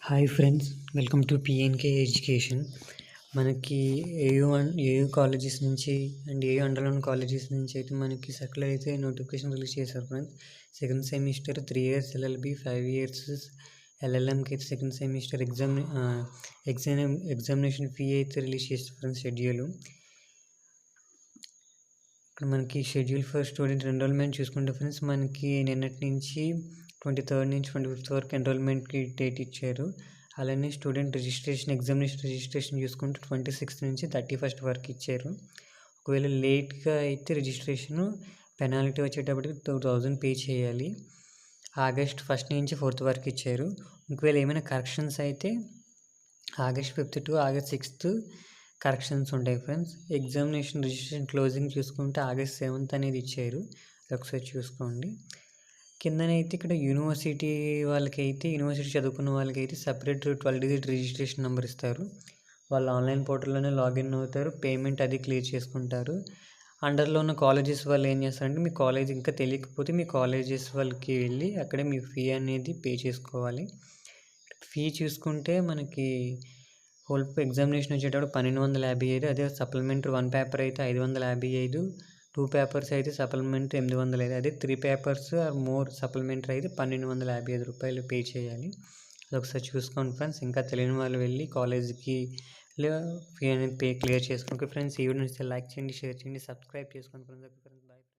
Hi friends, welcome to PNK education. మనకి AU colleges నుంచి and AU అండర్లోని colleges నుంచి అయితే మనకి సర్కులర్ అయితే నోటిఫికేషన్ రిలీజ్ చేశారు friends. Second semester 3 years LLB, 5 years ఎల్ఎల్ఎంకి అయితే సెకండ్ సెమిస్టర్ ఎగ్జామినేషన్ ఫీ అయితే రిలీజ్ చేస్తారు ఫ్రెండ్స్. షెడ్యూల్ ఇక్కడ మనకి షెడ్యూల్ ఫర్ స్టూడెంట్ ఎన్రోల్మెంట్ చూసుకుంటే ఫ్రెండ్స్, మనకి నిన్నటి నుంచి 23rd నుంచి 25th వరకు ఎన్రోల్మెంట్కి డేట్ ఇచ్చారు. అలానే స్టూడెంట్ ఎగ్జామినేషన్ రిజిస్ట్రేషన్ చూసుకుంటే 26th నుంచి 31st వరకు ఇచ్చారు. ఒకవేళ లేట్గా అయితే రిజిస్ట్రేషన్ పెనాల్టీ వచ్చేటప్పటికి 2000 పే చేయాలి. August 1st నుంచి 4th వరకు ఇచ్చారు. ఒకవేళ ఏమైనా కరెక్షన్స్ అయితే August 5th to August 6th corrections ఉంటాయి ఫ్రెండ్స్. ఎగ్జామినేషన్ రిజిస్ట్రేషన్ క్లోజింగ్ చూసుకుంటే August 7th అనేది ఇచ్చారు. ఒకసారి చూసుకోండి. కిందనైతే ఇక్కడ యూనివర్సిటీ చదువుకున్న వాళ్ళకైతే సపరేట్ 12-digit రిజిస్ట్రేషన్ నెంబర్ ఇస్తారు. వాళ్ళు ఆన్లైన్ పోర్టల్లోనే లాగిన్ అవుతారు, పేమెంట్ అది క్లియర్ చేసుకుంటారు. అండర్లో ఉన్న కాలేజెస్ వాళ్ళు ఏం చేస్తారంటే, మీ కాలేజ్ ఇంకా తెలియకపోతే మీ కాలేజెస్ వాళ్ళకి వెళ్ళి అక్కడే మీ ఫీ అనేది పే చేసుకోవాలి. ఫీ చూసుకుంటే మనకి హోల్ ఎగ్జామినేషన్ వచ్చేటప్పుడు 1255, అదే సప్లిమెంటరీ 1 పేపర్ అయితే 555, 2 పేపర్స్ అయితే సప్లిమెంటరీ 805, అదే 3 పేపర్స్ ఆర్ మోర్ సప్లిమెంటరీ అయితే 1255 రూపాయలు పే చేయాలి. అది ఒకసారి చూసుకోండి ఫ్రెండ్స్. ఇంకా తెలియని వాళ్ళు వెళ్ళి కాలేజ్కి ఫీ అనేది క్లియర్ చేసుకోండి ఫ్రెండ్స్. ఈ వీడియో నచ్చితే లైక్ చేయండి, షేర్ చేయండి, సబ్స్క్రైబ్ చేసుకోండి ఫ్రెండ్స్.